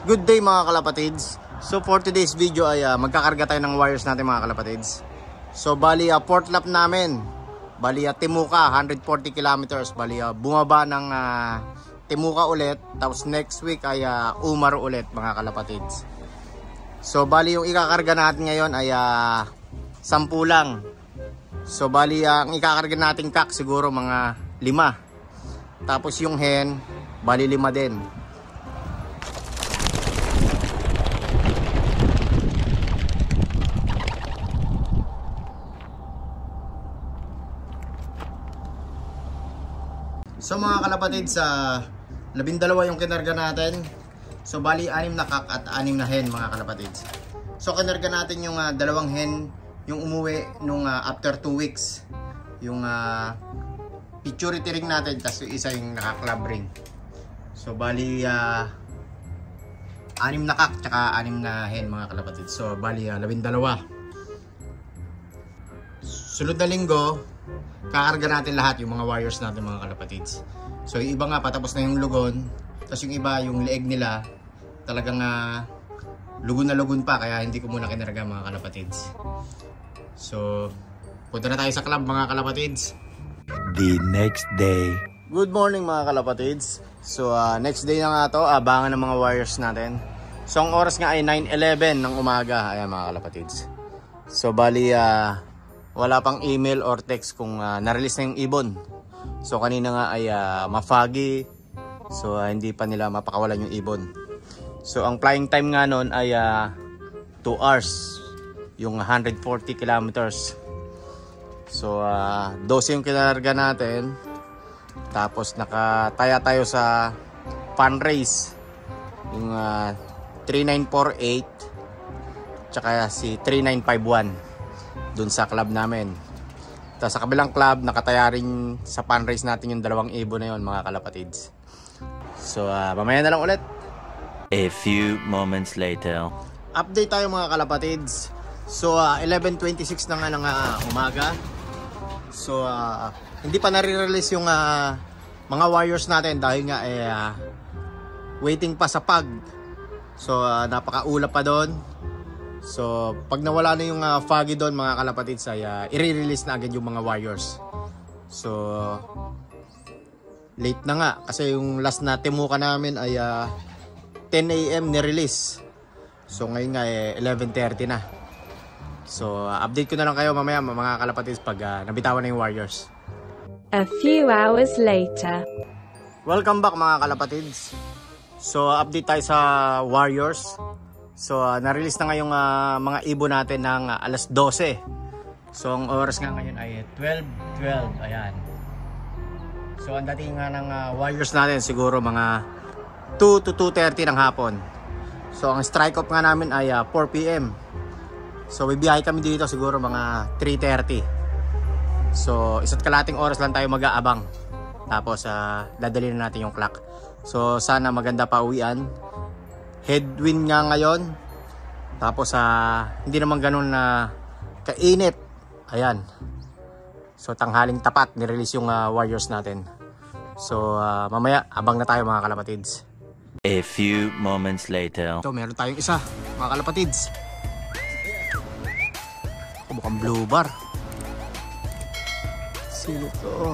Good day mga kalapatids. So for today's video ay magkakarga tayo ng wires natin mga kalapatids. So bali fourth lap namin. Bali Timuca 140 kilometers. Bali bumaba ng Timuca ulit. Tapos next week ay Umar ulit mga kalapatids. So bali yung ikakarga natin ngayon ay 10 lang. So bali ang ikakarga natin kak siguro mga 5. Tapos yung hen bali 5 din. So mga kalapatid, sa 12 yung kinarga natin. So bali 6 na kak at 6 na hen mga kalapatid. So kinarga natin yung 2 hen yung umuwi nung after 2 weeks. Yung maturity ring natin, tapos yung isa yung naka-club ring. So bali 6 na kak tsaka 6 na hen mga kalapatid. So bali 12. Sunod na linggo kakarga natin lahat yung mga wires natin mga kalapatids. So yung iba nga patapos na yung lugon, tapos yung iba yung leeg nila talagang lugon na lugon pa, kaya hindi ko muna kinarga mga kalapatids. So punta na tayo sa club mga kalapatids. The next day. Good morning mga kalapatids. So next day na nga to, abangan ng mga wires natin. So ang oras nga ay 9:11 ng umaga. Ayan mga kalapatids. So bali wala pang email or text kung na-release na yung ibon. So kanina nga ay ma-foggy. So hindi pa nila mapakawalan yung ibon. So ang flying time nga nun ay 2 hours. Yung 140 kilometers. So 12 yung kinarga natin. Tapos nakataya tayo sa fan race. Yung 3948 tsaka si 3951 dun sa club namin. Tapos sa kabilang club nakataya rin sa fan race natin yung 2 ibon na yun mga kalapatids. So mamaya na lang ulit. A few moments later. Update tayo mga kalapatids. So 11:26 na nga ng umaga. So hindi pa nare-release yung mga wires natin dahil nga waiting pa sa pag. So napakaulap pa doon. So pag nawala na yung foggy doon mga kalapatids ay i-release na agad yung mga wires. So late na nga kasi yung last na Timuca namin ay 10 AM ni-release. So ngayon nga 11:30 na. So update ko na lang kayo mamaya mga kalapatids pag nabitawan na yung wires. A few hours later. Welcome back mga kalapatids. So update tayo sa wires. So na-release na ngayong mga ibon natin ng alas 12. So ang oras nga ngayon ay 12:12. Ayan. So ang dating nga ng wires natin siguro mga 2 to 2:30 ng hapon. So ang strike off nga namin ay 4 PM. So bibiyahe kami dito siguro mga 3:30. So isa't kalating oras lang tayo mag-aabang. Tapos dadalhin na natin yung clock. So sana maganda pa uwian. Headwind nga ngayon. Tapos hindi naman ganun na kainit. Ayan. So tanghaling tapat ni-release yung wires natin. So mamaya abang na tayo mga kalapatids. A few moments later. Ito meron tayong isa mga kalapatids. Mukhang blue bar. Sino to?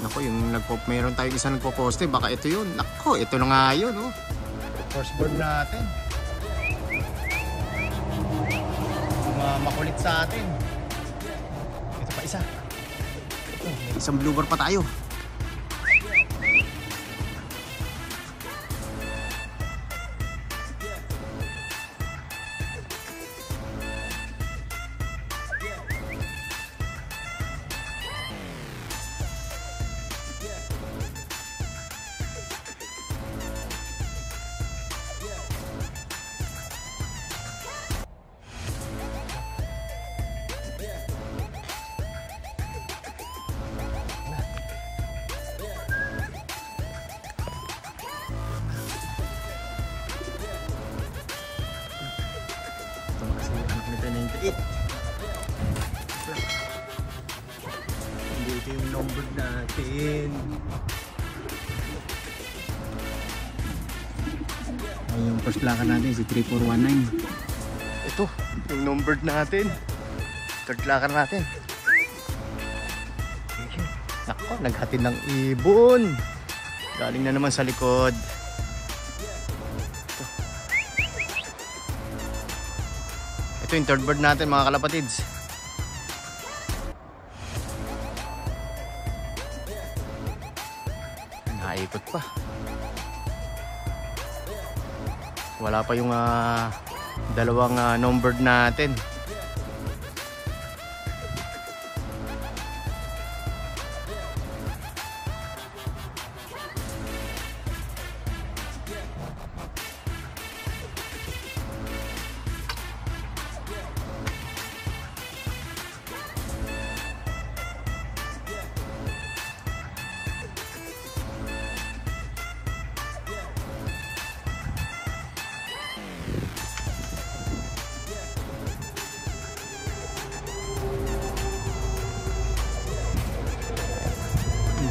Nako, yung meron tayong isa nagpo-poste, baka ito yun. Nako, ito na nga yun, oh. First bird natin. Makulit sa atin. Ito pa isa. Ito, may isang blue bar pa tayo. Hindi ito yung longboard natin. Ay, yung first clacker natin si 3419. Ito, yung numbered natin. Third clacker natin. Nako, naghatid ng ibon. Galing na naman sa likod. Ito yung third bird natin mga kalapatids. Naikot pa. Wala pa yung dalawang numbered natin.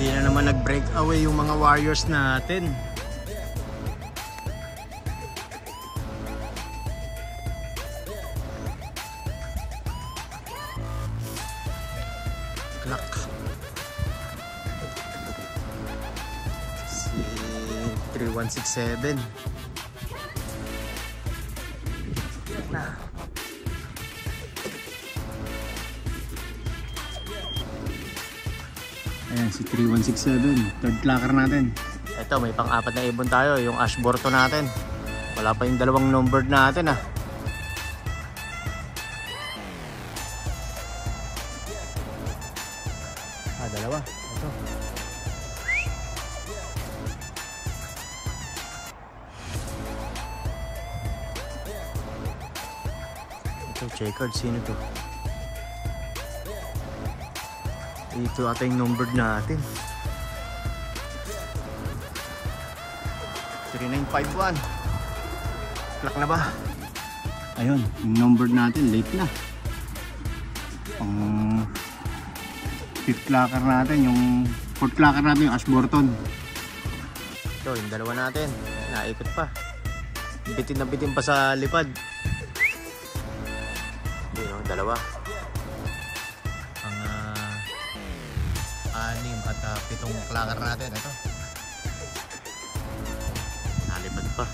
Hindi na naman nag-break away yung mga warriors natin. Clock. Si 3167. Na. Ayan, si 3167, third clacker natin. Ito, may pang-apat na ibon tayo, yung Ashburto natin. Wala pa yung dalawang numbered natin dalawa. Ito. Ito, checkered. Sino to? Ito ata yung numbered natin. 3951. Clock na ba? Ayun, yung numbered natin late na. Pang fifth clacker natin, yung fourth clacker natin yung Ashburton. Ito, yung dalawa natin. Naikot pa. Bitin na bitin pa sa lipad. Yun, dalawa. Anim at pitong clacker natin. Ito. Nalipad pa.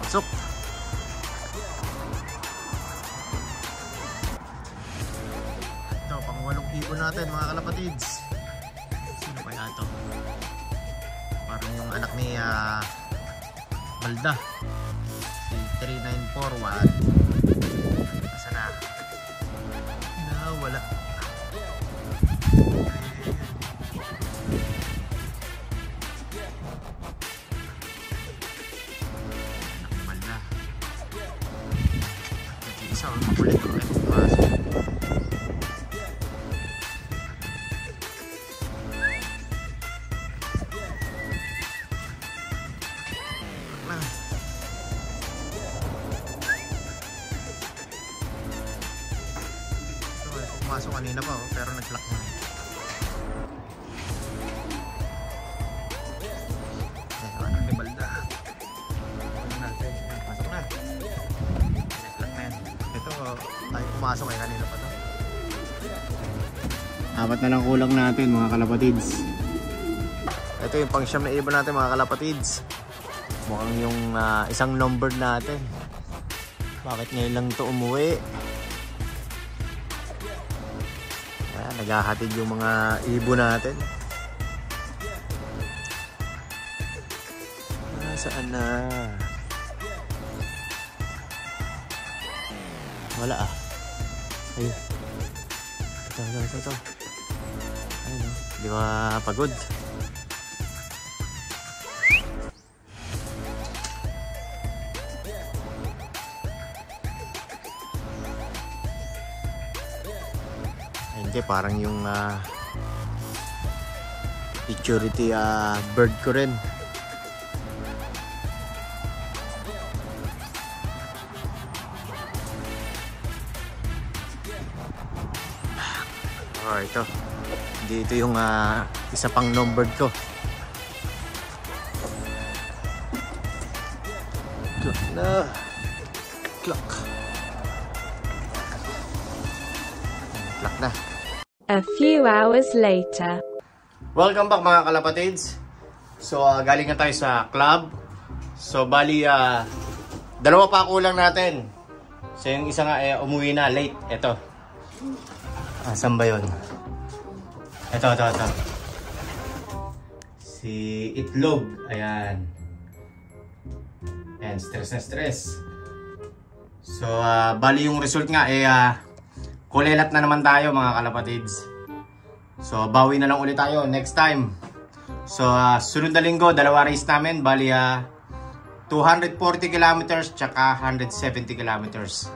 Pasok. Ito, pang-walong ibon natin mga kalapatids. Sino kaya ito? Parang yung anak ni Balda. Si 3941. Asa na? Wala. Isa ang makulit ko kahit pumasok. Ito ay pumasok kanina pa pero nag-lock na. Ito anak ni Balda. Ano natin? Pasok na. Tayo pumasok kanina pa to. Apat na lang kulang natin mga kalapatids. Ito yung pang-siyam na ibon natin mga kalapatids. Mukhang yung isang numbered natin. Bakit ngayon lang ito umuwi? Ayan, naghahatid yung mga ibon natin. Saan na? Wala ah. Ayun. Ito. Ayun o. Di ba pagod? Hindi, parang yung security bird ko rin. Oh, ito. Dito yung isa pang numbered ko. Clock na. Clock. Clock na. A few hours later. Welcome back mga kalapatids. So galing na tayo sa club. So bali dalawa pa kulang natin. So yung isa nga umuwi na late. Ito. Asan ba yun? Ito. Si Itlog. Ayan. Ayan, stress na stress. So bali yung result nga kulelat na naman tayo mga kalapatids. So bawi na lang ulit tayo next time. So sunod na linggo, dalawa race namin. Bali 240 kilometers tsaka 170 kilometers.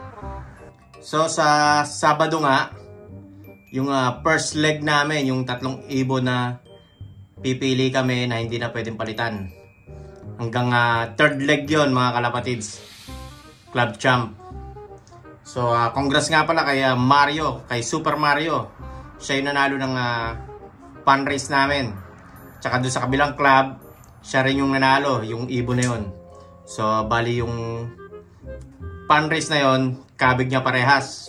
So sa Sabado nga, yung first leg namin, yung 3 ibon na pipili kami na hindi na pwedeng palitan. Hanggang third leg yon mga kalapatids. Club champ. So congrats nga pala kay Mario, kay Super Mario. Siya yung nanalo ng fun race namin. Tsaka doon sa kabilang club, siya rin yung nanalo, yung ibon na yon. So bali yung fun race na yon, kabig niya parehas.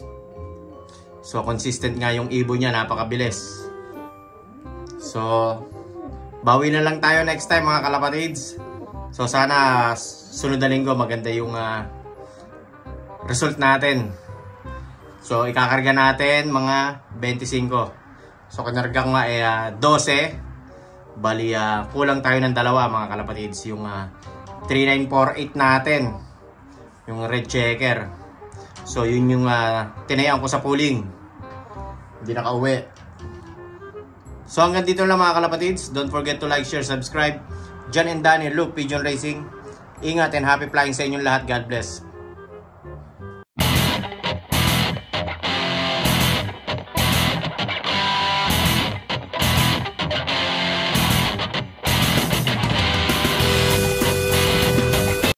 So consistent nga yung ibon niya, napakabilis. So bawi na lang tayo next time mga kalapatids. So sana sunod na linggo maganda yung result natin. So ikakarga natin mga 25. So kinarga ko nga 12. Bali kulang tayo ng dalawa mga kalapatids. Yung 3948 natin, yung red checker. So yun yung tinayaan ko sa pooling. Hindi nakauwi. So hanggang dito lang mga kalapatids. Don't forget to like, share, subscribe. John and Danny, Luke Pigeon Racing. Ingat and happy flying sa inyong lahat. God bless.